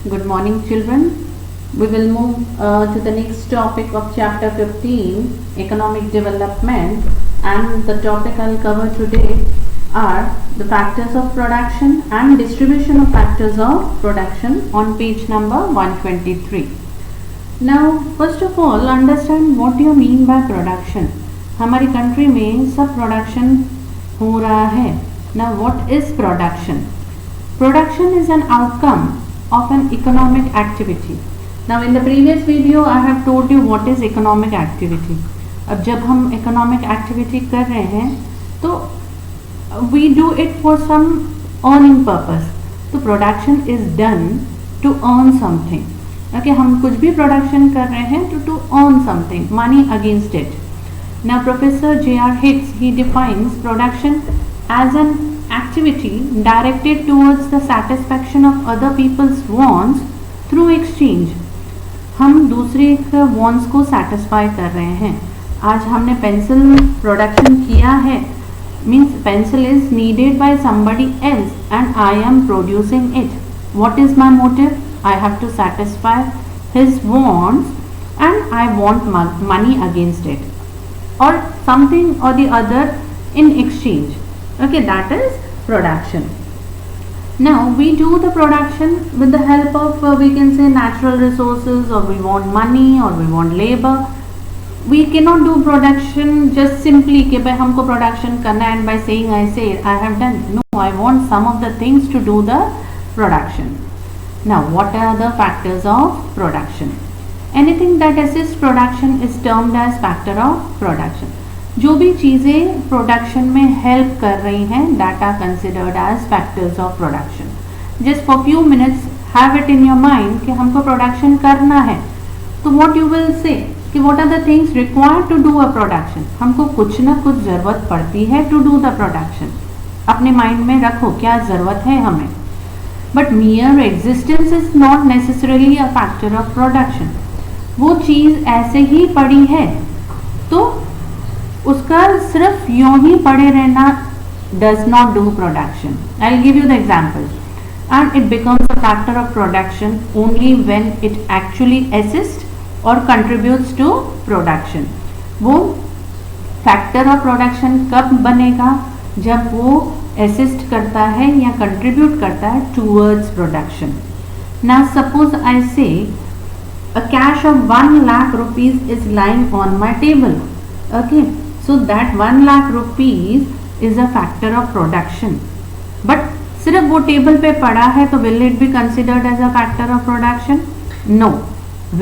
Good morning, children. We will move to the next topic of chapter 15, economic development, and the topic I'll cover today are the factors of production and distribution of factors of production on page number 123. Now, first of all, understand what you mean by production. हमारी country में सब production हो रहा है. Now, what is production? Production is an outcome of an economic activity. Now in the previous video I have told you what is economic activity. अब जब हम economic activity कर रहे हैं तो we do it for some earning purpose. तो production is done to earn something. Okay, हम कुछ भी production कर रहे हैं to earn something, money against it. Now Professor J.R. Hicks, he defines production as an activity directed towards the satisfaction of other people's wants through exchange. हम दूसरे के wants को satisfy कर रहे हैं. आज हमने pencil production किया है, means pencil is needed by somebody else and I am producing it. What is my motive? I have to satisfy his wants and I want money against it or something or the other in exchange. Okay, that is production. Now we do the production with the help of we can say natural resources, or we want money, or we want labor. We cannot do production just simply कि भाई हमको production करना है and by saying I have done. No, I want some of the things to do the production. Now what are the factors of production? Anything that assists production is termed as factor of production. जो भी चीज़ें production में help कर रही हैं that are considered as factors of production. Just for few minutes have it in your mind कि हमको production करना है तो what you will say कि what are the things required to do a production. हमको कुछ ना कुछ ज़रूरत पड़ती है to do the production. अपने माइंड में रखो क्या ज़रूरत है हमें. But mere existence is not necessarily a factor of production. वो चीज़ ऐसे ही पड़ी है तो उसका सिर्फ यूं ही पड़े रहना does not do production. I'll give you the example. And it becomes a factor of production only when it actually assists or contributes to production. वो factor of production कब बनेगा? जब वो assist करता है या contribute करता है towards production. Now suppose I say a cash of 1 lakh rupees is lying on my table. Okay. So that 1 lakh rupees is a factor of production. But सिर्फ वो टेबल पे पड़ा है तो will it be considered as a factor of production? No.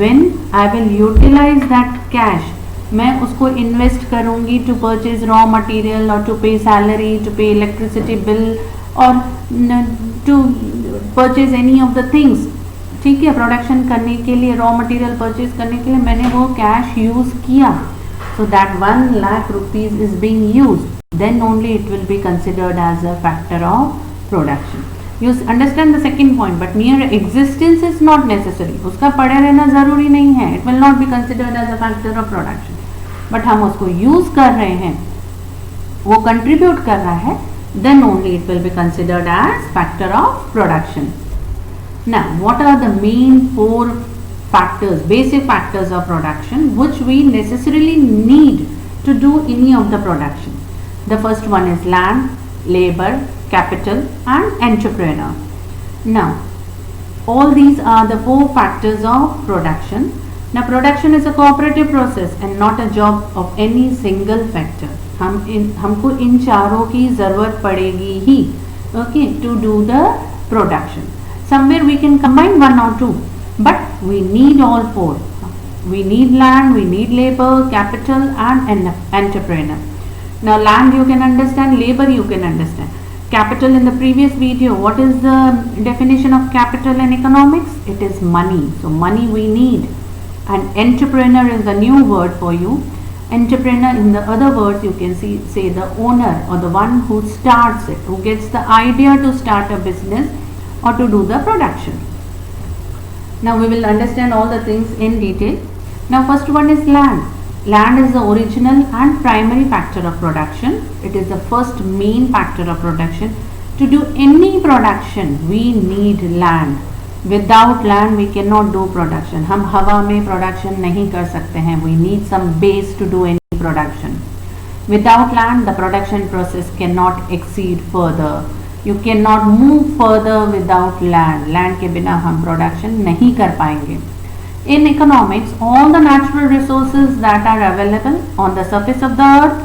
When I will utilize that cash, मैं उसको invest करूँगी to purchase raw material or to pay salary, to pay electricity bill or to purchase any of the things. ठीक है, production करने के लिए raw material purchase करने के लिए मैंने वो cash use किया. So that 1 lakh rupees is being used, then only it will be considered as a factor of production. You understand the second point, but mere existence is not necessary. उसका पड़े रहना ज़रूरी नहीं है. It will not be considered as a factor of production. But हम उसको use कर रहे हैं, वो contribute कर रहा है, then only it will be considered as factor of production. Now, what are the main four factors, basic factors of production which we necessarily need to do any of the production? The first one is land, labor, capital and entrepreneur. Now all these are the four factors of production. Now production is a cooperative process and not a job of any single factor. हमको इन चारों की ज़रूरत पड़ेगी ही, okay, to do the production. Somewhere we can combine one or two, but we need all four. We need land, we need labor, capital and an entrepreneur. Now land you can understand, labor you can understand. Capital in the previous video, what is the definition of capital in economics? It is money. So money we need. And entrepreneur is the new word for you. Entrepreneur, in the other words, you can say the owner or the one who starts it, who gets the idea to start a business or to do the production. Now we will understand all the things in detail. Now first one is land. Land is the original and primary factor of production. It is the first main factor of production. To do any production we need land. Without land we can not do production. हम हवा में production नहीं कर सकते हैं. We need some base to do any production. Without land the production process can not exceed further. You can not move further without land. Land के बिना हम प्रोडक्शन नहीं कर पाएंगे. In economics, all the natural resources that are available on the surface of the earth,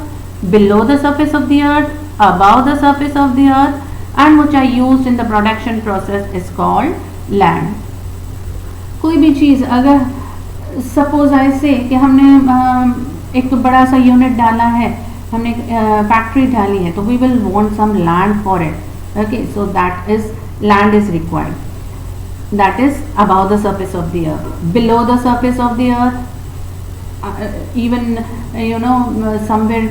below the surface of the earth, above the surface of the earth, and which are used in the production process is called land. कोई भी चीज़ अगर suppose ऐसे कि हमने एक तो बड़ा सा यूनिट डाला है, हमने फैक्ट्री डाली है, तो we will want some land for it. Okay, so that is land is required. That is above the surface of the earth. Below the surface of the earth, even somewhere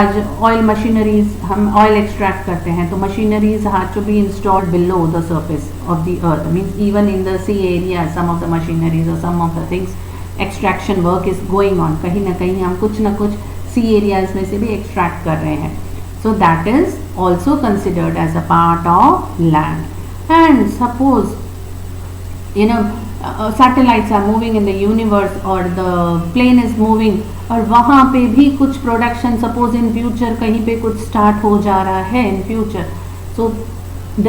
आज oil machineries, हम oil extract करते हैं, तो machineries have to be installed below the surface of the earth. Means even in the sea area some of the machineries और some of the things extraction work is going on. कहीं ना कहीं हम कुछ ना कुछ सी एरियाज में से भी एक्सट्रैक्ट कर रहे हैं. So that is also considered as a part of land. And suppose satellites are moving in the universe or the plane is moving, और वहाँ पे भी कुछ प्रोडक्शन सपोज इन फ्यूचर कहीं पे कुछ स्टार्ट हो जा रहा है in future. So the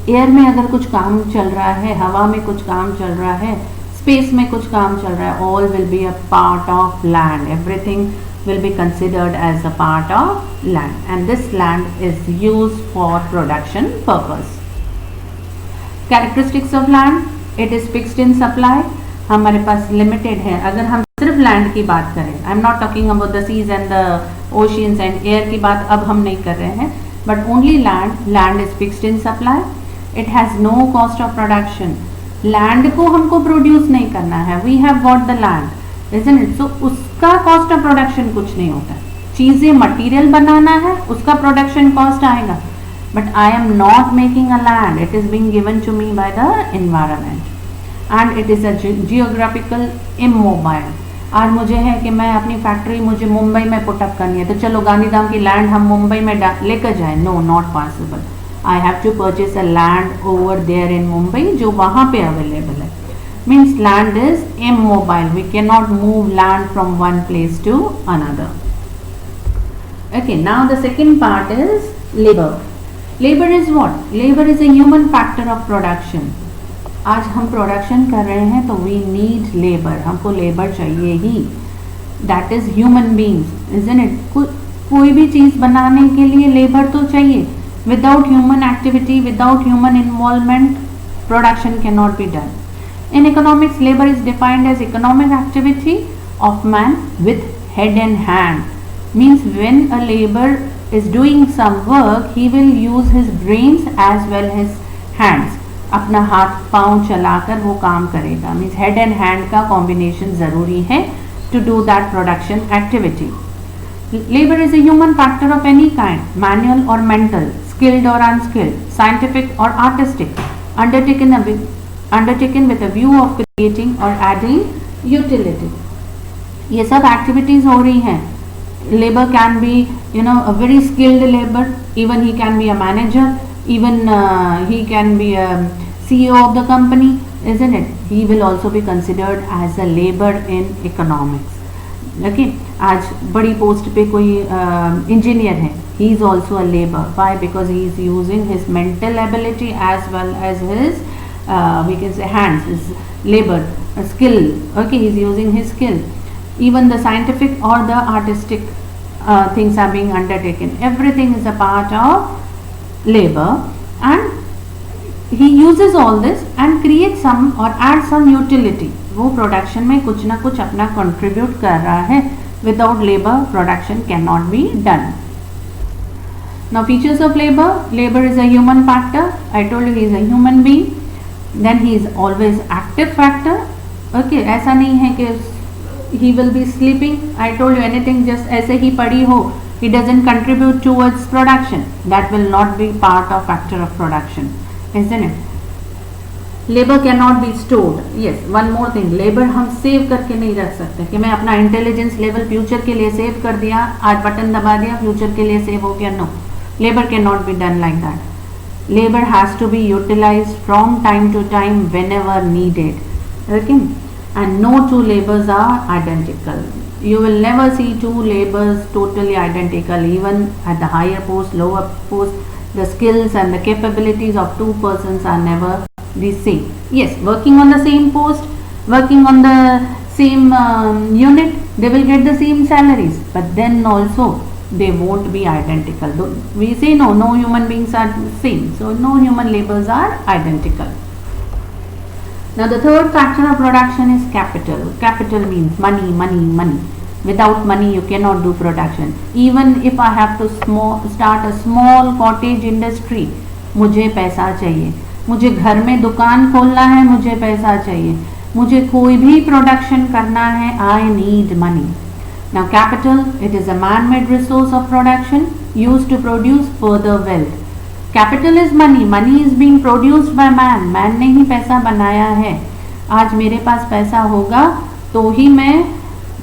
air में अगर कुछ काम चल रहा है, हवा में कुछ काम चल रहा है, स्पेस में कुछ काम चल रहा है, all will be a part of land. Everything will be considered as a part of land, and this land is used for production purpose. Characteristics of land: it is fixed in supply. हमारे पास limited है. अगर हम सिर्फ land की बात करें, I am not talking about the seas and the oceans and air की बात अब हम नहीं कर रहे हैं, but only land. Land is fixed in supply. It has no cost of production. Land को हमको प्रोड्यूस नहीं करना है. We have bought the land, isn't it? So उसका कॉस्ट ऑफ प्रोडक्शन कुछ नहीं होता. चीज़ें मटीरियल बनाना है, उसका प्रोडक्शन कॉस्ट आएगा. But I am not making a land. It is being given to me by the environment, and it is a geographical immobile. आज मुझे है कि मैं अपनी फैक्ट्री मुझे मुंबई में पुटअप करनी है, तो चलो गांधीधाम की लैंड हम मुंबई में लेकर जाए. No, not possible. I have to purchase a land over there in Mumbai जो वहाँ पे अवेलेबल है. Means land is immobile. We cannot move land from one place to another. Okay, now the second part is labor. Labor is what? Labor is a human factor of production. आज हम production कर रहे हैं तो we need labour. हमको labour चाहिए ही. That is human beings, isn't it? कोई भी चीज़ बनाने के लिए लेबर तो चाहिए. Without human activity, without human involvement, production can not be done. In economics, labour is defined as economic activity of man with head and hand. Means when a labour is doing some work, he will use his brains as well his hands. अपना हाथ पाँव चलाकर वो काम करेगा. Means head and hand का combination ज़रूरी है to do that production activity. Labor is a human factor of any kind, manual or mental, skilled or unskilled, scientific or artistic, undertaken with a view of creating or adding utility. ये सब activities हो रही हैं. Labor can be, a very skilled labor. Even he can be a manager. Even he can be a CEO of the company, isn't it? He will also be considered as a labor in economics. Okay. आज बड़ी post पे कोई engineer है. He is also a labor. Why? Because he is using his mental ability as well as his we can say hands. His labor, skill. Okay. He is using his skill. Even the scientific or the artistic things are being undertaken. Everything is a part of labor, and he uses all this and creates some or adds some utility. वो production में कुछ ना कुछ अपना contribute कर रहा है. Without labor, production cannot be done. Now, features of labor. Labor is a human factor. I told you he is a human being. Then he is always active factor. Okay, ऐसा नहीं है कि he will be sleeping. I told you anything just ऐसे ही पड़ी हो, he doesn't contribute towards production. That will not be part of factor of production, isn't it? Labor cannot be stored. Yes, one more thing. Labor हम save करके नहीं रख सकते कि मैं अपना इंटेलिजेंस लेवल फ्यूचर के लिए सेव कर दिया, आज बटन दबा दिया, फ्यूचर के लिए सेव हो गया. No, labor cannot be done like that. Labor has to be utilized from time to time whenever needed. Okay, and no two labors are identical. You will never see two labors totally identical. Even at the higher post, lower post, the skills and the capabilities of two persons are never the same. Yes, working on the same post, working on the same unit, they will get the same salaries, but then also they won't be identical. We say no human beings are same, so no human labors are identical. Now the third factor of production is capital. Capital means money, money, money. Without money you cannot do production. Even if I have to start a small cottage industry, मुझे पैसा चाहिए. मुझे घर में दुकान खोलना है, मुझे पैसा चाहिए. मुझे कोई भी प्रोडक्शन करना है, I need money. Now capital, it is a man-made resource of production used to produce further wealth. Capital is money. Money is being produced by man. Man ने ही पैसा बनाया है. आज मेरे पास पैसा होगा तो ही मैं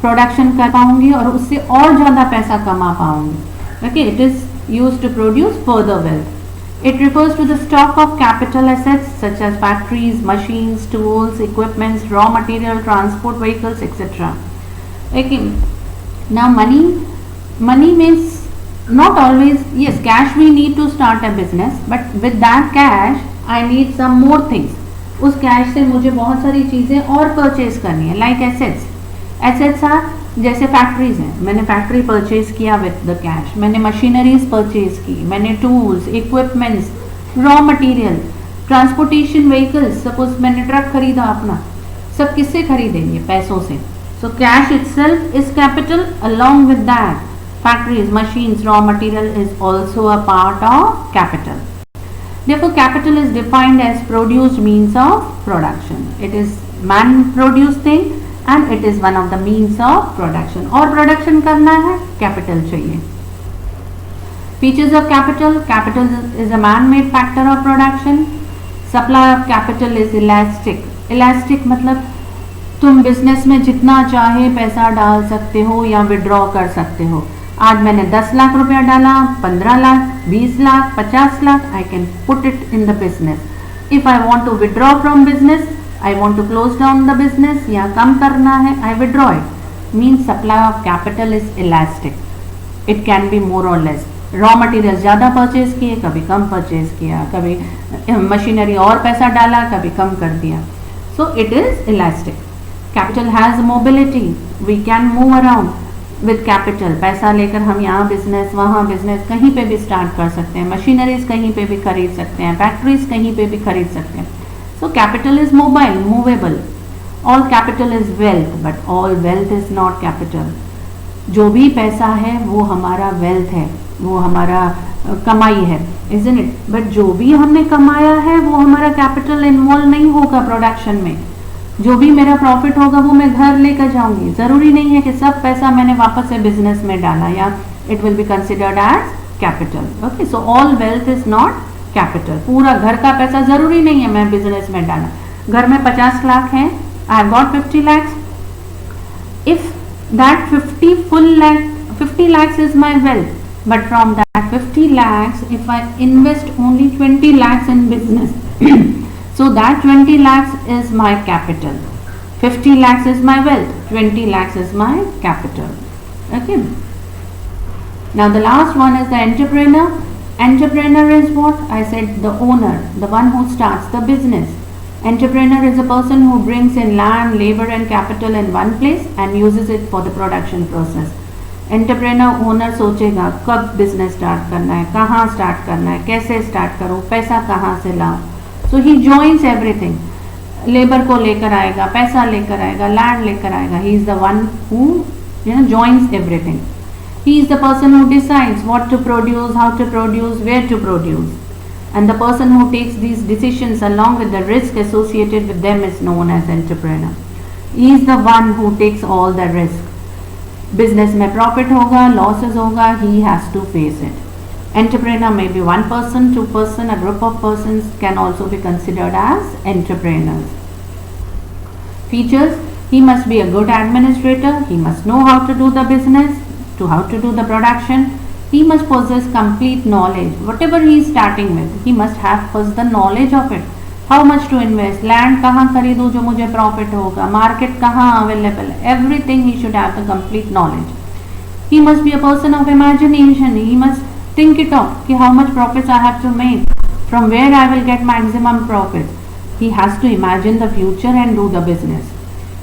प्रोडक्शन कर पाऊंगी और उससे और ज़्यादा पैसा कमा पाऊंगी. Okay, it is used to produce further wealth. It refers to the stock of capital assets such as factories, machines, tools, equipments, raw material, transport vehicles, etc. Okay. Now money means not always, yes, cash we need to start a business, but with that cash I need some more things. उस cash से मुझे बहुत सारी चीज़ें और purchase करनी है. Like assets are, जैसे फैक्ट्रीज हैं, मैंने फैक्ट्री परचेज किया विद द कैश, मैंने मशीनरीज परचेज की, मैंने tools, equipments, raw material, transportation vehicles, suppose मैंने ट्रक खरीदा अपना, सब किससे खरीदेंगे? पैसों से. So cash itself is capital. Along with that, factories, machines, raw material is also a part of capital. Therefore, capital is defined as produced means of production. It is man-produced thing and it is one of the means of production. और production करना है, capital चाहिए. Features of capital. Capital is a man-made factor of production. Supply of capital is elastic. Elastic मतलब तुम business में जितना चाहे पैसा डाल सकते हो या विड्रॉ कर सकते हो. आज मैंने 10 लाख रुपया डाला, 15 lakh, 20 lakh, 50 lakh, I can put it in the business. If I want to withdraw from business, I want to close down the business या कम करना है, I withdraw it. Means supply of capital is elastic. It can be more और less. Raw material ज़्यादा purchase किए, कभी कम purchase किया, कभी मशीनरी और पैसा डाला, कभी कम कर दिया. So it is elastic. Capital has mobility. We can move around with capital. पैसा लेकर हम यहाँ बिजनेस, वहाँ बिजनेस, कहीं पे भी स्टार्ट कर सकते हैं. मशीनरीज कहीं पे भी खरीद सकते हैं, फैक्ट्रीज कहीं पे भी खरीद सकते हैं. So capital is mobile, movable. All capital is wealth, but all wealth is not capital. जो भी पैसा है वो हमारा wealth है, वो हमारा कमाई है, isn't it? But जो भी हमने कमाया है वो हमारा capital इन्वॉल्व नहीं होगा प्रोडक्शन में. जो भी मेरा प्रॉफिट होगा वो मैं घर लेकर जाऊंगी. ज़रूरी नहीं है कि सब पैसा मैंने वापस से बिजनेस में डाला या it will be considered as capital. Okay, so all wealth is not capital. पूरा घर का पैसा ज़रूरी नहीं है मैं बिजनेस में डाला. घर में 50 लाख है, I have got 50 lakhs. If that 50 lakhs is my wealth, but from that 50 lakhs if I invest only 20 lakhs in business so that 20 lakhs is my capital. 50 lakhs is my wealth, 20 lakhs is my capital. Okay. Now the last one is the entrepreneur. Entrepreneur is what? I said the owner, the one who starts the business. Entrepreneur is a person who brings in land, labor and capital in one place and uses it for the production process. Entrepreneur owner सोचेगा कब business start करना है, कहाँ start करना है, कैसे start करूँ, पैसा कहाँ से लाऊँ. So he joins everything. Labour को लेकर आएगा, पैसा लेकर आएगा, लैंड लेकर आएगा. He is the one who joins everything. He is the person who decides what to produce, how to produce, where to produce. And the person who takes these decisions along with the risk associated with them is known as entrepreneur. He is the one who takes all the risk. Business में profit होगा, losses होगा, he has to face it. Entrepreneur may be one person, two person, a group of persons can also be considered as entrepreneurs. Features: he must be a good administrator, he must know how to do the business, how to do the production, he must possess complete knowledge. Whatever he is starting with, he must have first the knowledge of it. How much to invest, land कहाँ खरीदूँ जो मुझे profit होगा, market कहाँ available है, everything he should have the complete knowledge. He must be a person of imagination. He must think it of कि how much profits I have to make, from where I will get maximum profit. He has to imagine the future and do the business.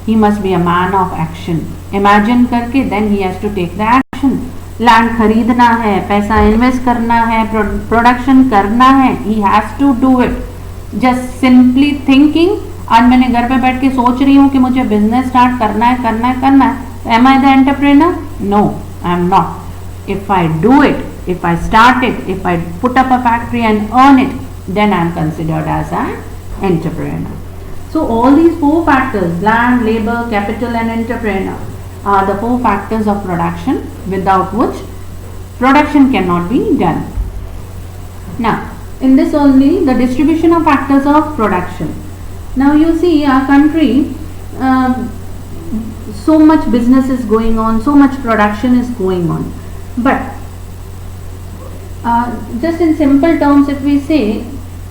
He must be a man of action. Imagine करके then he has to take the action. Land खरीदना है, पैसा invest करना है, production करना है, he has to do it. Just simply thinking, आज मैंने घर पे बैठ के सोच रही हूँ कि मुझे बिजनेस स्टार्ट करना है करना है करना है. Am I the entrepreneur? No, I am not. If I do it, if I start it, if I put up a factory and earn it, then I am considered as an entrepreneur. So all these four factors, land, labor, capital and entrepreneur, are the four factors of production without which production cannot be done. Now, in this only the distribution of factors of production. Now you see our country, so much business is going on, so much production is going on, but just in simple terms if we say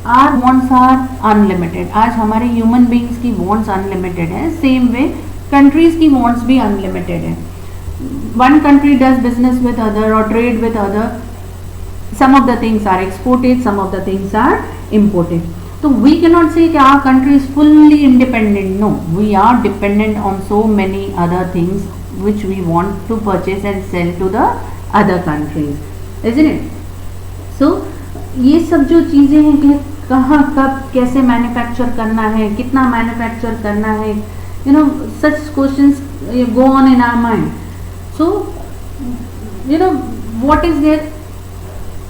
our wants are unlimited. आज हमारे human beings की wants unlimited है, same way countries की wants भी unlimited है. One country does business with other or trade with other. Some of the things are exported, some of the things are imported. So we cannot say that our country is fully independent. No, we are dependent on so many other things which we want to purchase and sell to the other countries, isn't it? So ये सब जो चीज़ें हैं कि कहाँ कब कैसे manufacture करना है, कितना मैन्युफैक्चर करना है, such questions go on in our mind. So what is there?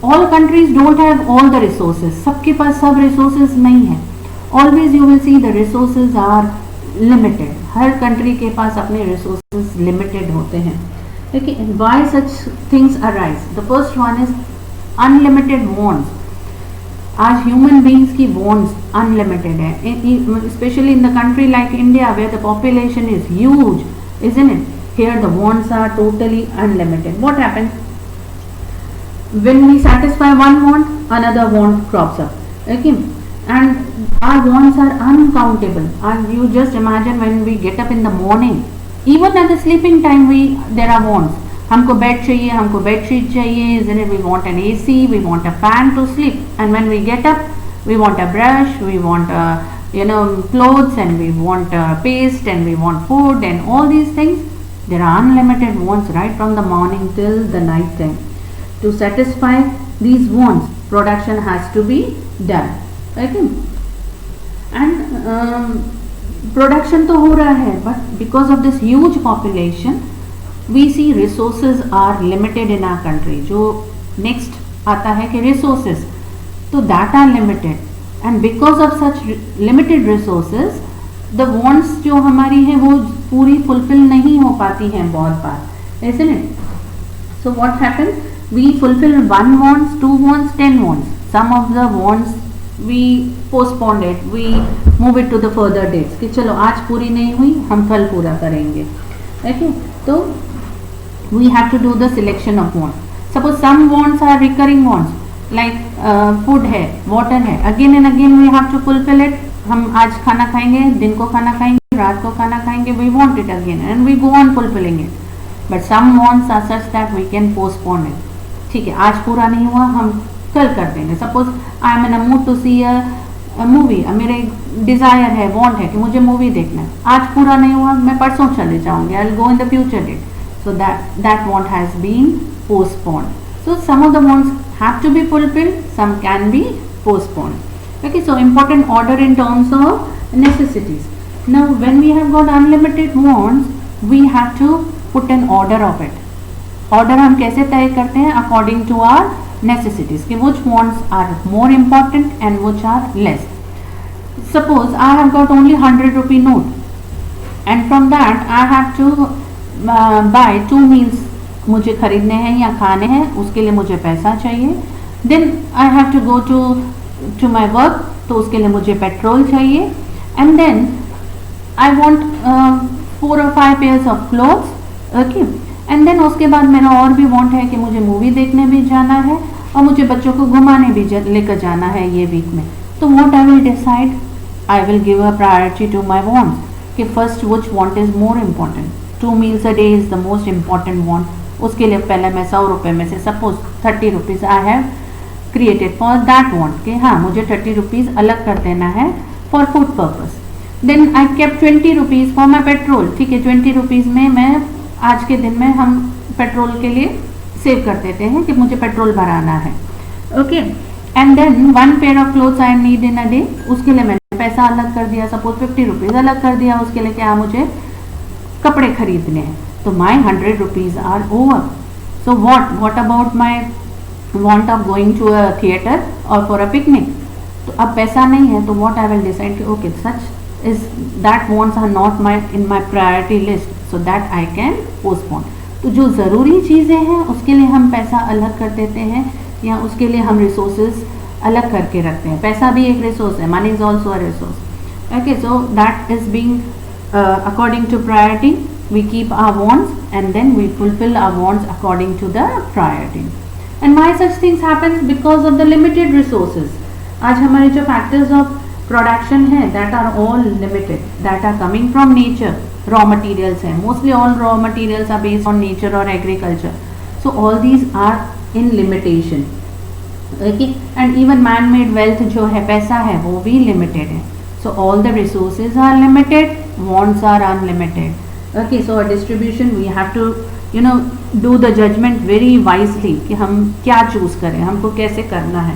All countries don't have all the resources. सबके पास सब resources नहीं है. Always you will see the resources are limited. Her country के पास अपने resources limited होते हैं. लेकिन why such things arise? The first one is unlimited wants. आज human beings की wants unlimited है, especially in the country like India where the population is huge, isn't it? Here the wants are totally unlimited. What happens? When we satisfy one want, another want crops up. Okay? And our wants are uncountable. And you just imagine when we get up in the morning, even at the sleeping time, there are wants. हमको bed चाहिए, हमको bedsheet चाहिए, isn't it? We want an AC, we want a fan to sleep. And when we get up, we want a brush, we want clothes, and we want paste, and we want food, and all these things. There are unlimited wants right from the morning till the night time. To satisfy these wants, production has to be done. Okay? And production तो हो रहा है, but because of this huge population, we see resources are limited in our country. जो next आता है कि resources, तो that are limited, and because of such limited resources, the wants जो हमारी हैं वो पूरी fulfill नहीं हो पाती हैं बहुत बार, isn't it? So what happens? We fulfill one wants, two wants, 10 wants. Some of the wants we postpone it, we move it to the further dates कि चलो आज पूरी नहीं हुई, हम कल पूरा करेंगे. Okay? तो we have to do the selection of wants. Suppose some wants are recurring wants, like food है, water है. Again and again we have to fulfill it. हम आज खाना खाएंगे, दिन को खाना खाएंगे, रात को खाना खाएंगे. We want it again and we go on fulfilling it. But some wants are such that we can postpone it. ठीक है, आज पूरा नहीं हुआ, हम कल कर देंगे. Suppose I am in a mood to see a movie. मेरे डिज़ायर है, want है कि मुझे मूवी देखना है. आज पूरा नहीं हुआ, मैं परसों चले जाऊँगी. I'll go in the future date. So that want has been postponed. So some of the wants have to be fulfilled, some can be postponed. Okay, so important order in terms of necessities. Now when we have got unlimited wants, we have to put an order of it. Order हम कैसे तय करते हैं? According to our necessities, कि which wants are more important and which are less. Suppose I have got only 100 rupee note, and from that I have to buy 2 meals. मुझे खरीदने हैं या खाने हैं, उसके लिए मुझे पैसा चाहिए. Then I have to go to my work, तो उसके लिए मुझे पेट्रोल चाहिए. And then I want 4 or 5 pairs of clothes. Okay, and then उसके बाद मेरा और भी वांट है कि मुझे मूवी देखने भी जाना है और मुझे बच्चों को घुमाने भी लेकर जाना है ये वीक में. तो what I will decide, I will give a priority to my wants कि first which want is more important. 2 meals a day is the most important want. उसके लिए पहले मैं 100 रुपये में से suppose 30 rupees I have created for that want कि हाँ मुझे 30 रुपीज़ अलग कर देना है for food purpose. Then I keep 20 rupees for my petrol. ठीक है, 20 रुपीज़ में मैं आज के दिन में हम पेट्रोल के लिए सेव कर देते हैं कि मुझे पेट्रोल भराना है. Okay, and then 1 pair of clothes I need in a day. उसके लिए मैंने पैसा अलग कर दिया, सपोज 50 रुपीज़ अलग कर दिया उसके लिए क्या मुझे कपड़े खरीदने हैं. तो my 100 rupees are over. So what about my want of going to a theatre और फॉर अ पिकनिक. तो अब पैसा नहीं है तो वॉट आई विल डिसाइड कि okay such is that wants are not my in my priority list, so that I can postpone. तो जो ज़रूरी चीज़ें हैं उसके लिए हम पैसा अलग कर देते हैं या उसके लिए हम रिसोर्सेज अलग करके रखते हैं. पैसा भी एक रिसोर्स है, money is also a resource. Okay, so that is being according to priority. We keep our wants and then we fulfill our wants according to the priority. And why such things happens? Because of the limited resources. आज हमारे जो factors of production है that are all limited, that are coming from nature. Raw materials है, mostly all raw materials are based on nature or agriculture. So all these are in limitation. Okay, and even man-made wealth जो है पैसा है वो भी limited है. So all the resources are limited, wants are unlimited. Okay, so a distribution we have to do the judgment very wisely कि हम क्या choose करें, हमको कैसे करना है.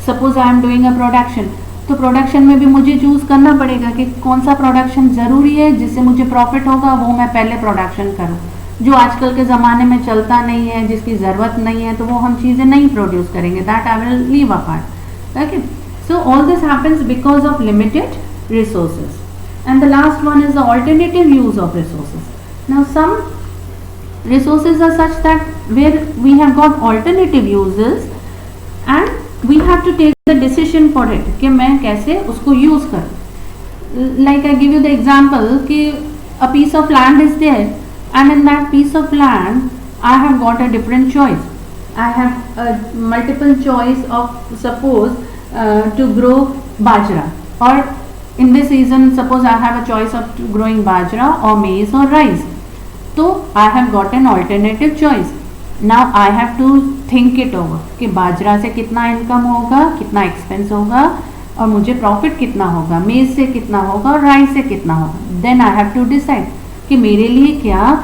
Suppose I am doing a production, तो प्रोडक्शन में भी मुझे चूज़ करना पड़ेगा कि कौन सा प्रोडक्शन ज़रूरी है जिससे मुझे प्रॉफिट होगा, वो मैं पहले प्रोडक्शन करूँ. जो आजकल के ज़माने में चलता नहीं है, जिसकी ज़रूरत नहीं है, तो वो हम चीज़ें नहीं प्रोड्यूस करेंगे. That I will leave apart. Okay, so all this happens because of limited resources. And the last one is the alternative use of resources. Now some resources are such that where we have got alternative uses and we have to take the decision for it कि मैं कैसे उसको use करूँ. Like I give you the example कि a piece of land is there and in that piece of land I have got a different choice. I have a multiple choice of suppose to grow bajra, or in this season suppose I have a choice of growing bajra or maize or rice. So I have got an alternative choice. Now I have to think it over कि बाजरा से कितना income होगा, कितना expense होगा और मुझे profit कितना होगा, मेज से कितना होगा और राइस से कितना होगा. Then I have to decide कि मेरे लिए क्या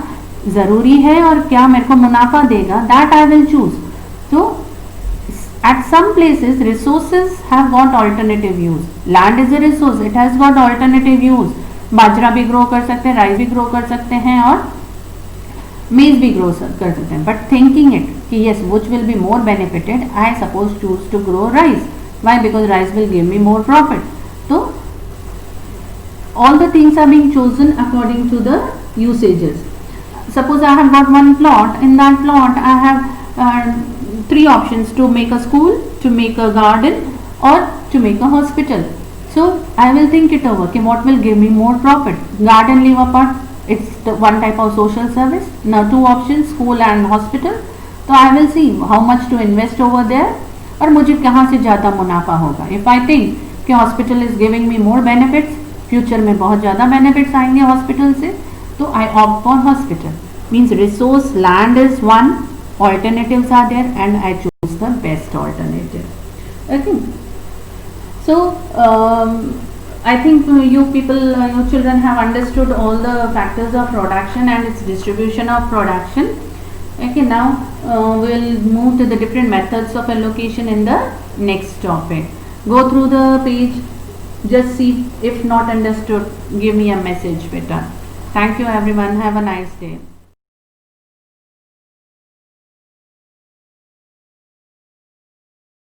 ज़रूरी है और क्या मेरे को मुनाफा देगा. That I will choose. तो at some places resources have got alternative use. Land is a resource, it has got alternative use. बाजरा भी ग्रो कर सकते हैं, राइस भी ग्रो कर सकते हैं और मेज भी ग्रो कर सकते हैं. बट थिंकिंग इट कि yes which will be more benefited, I suppose choose to grow rice. Why? Because rice will give me more profit. So all the things are being chosen according to the usages. Suppose I have got one plot. In that plot I have 3 options: to make a school, to make a garden or to make a hospital. So I will think it over कि what will give me more profit. Garden leave apart, it's one type of social service. Now 2 options, school and hospital. तो I will see how much to invest over there और मुझे कहाँ से ज़्यादा मुनाफा होगा. If I think कि hospital is giving me more benefits, future में बहुत ज़्यादा benefits आएंगे hospital से, तो I opt for hospital. Means resource land is one, alternatives are there and I choose the best alternative. Okay, so I think you people, you children have understood all the factors of production and its distribution of production. Okay, now we'll move to the different methods of allocation in the next topic. Go through the page, just see if not understood, give me a message better. Thank you everyone, have a nice day.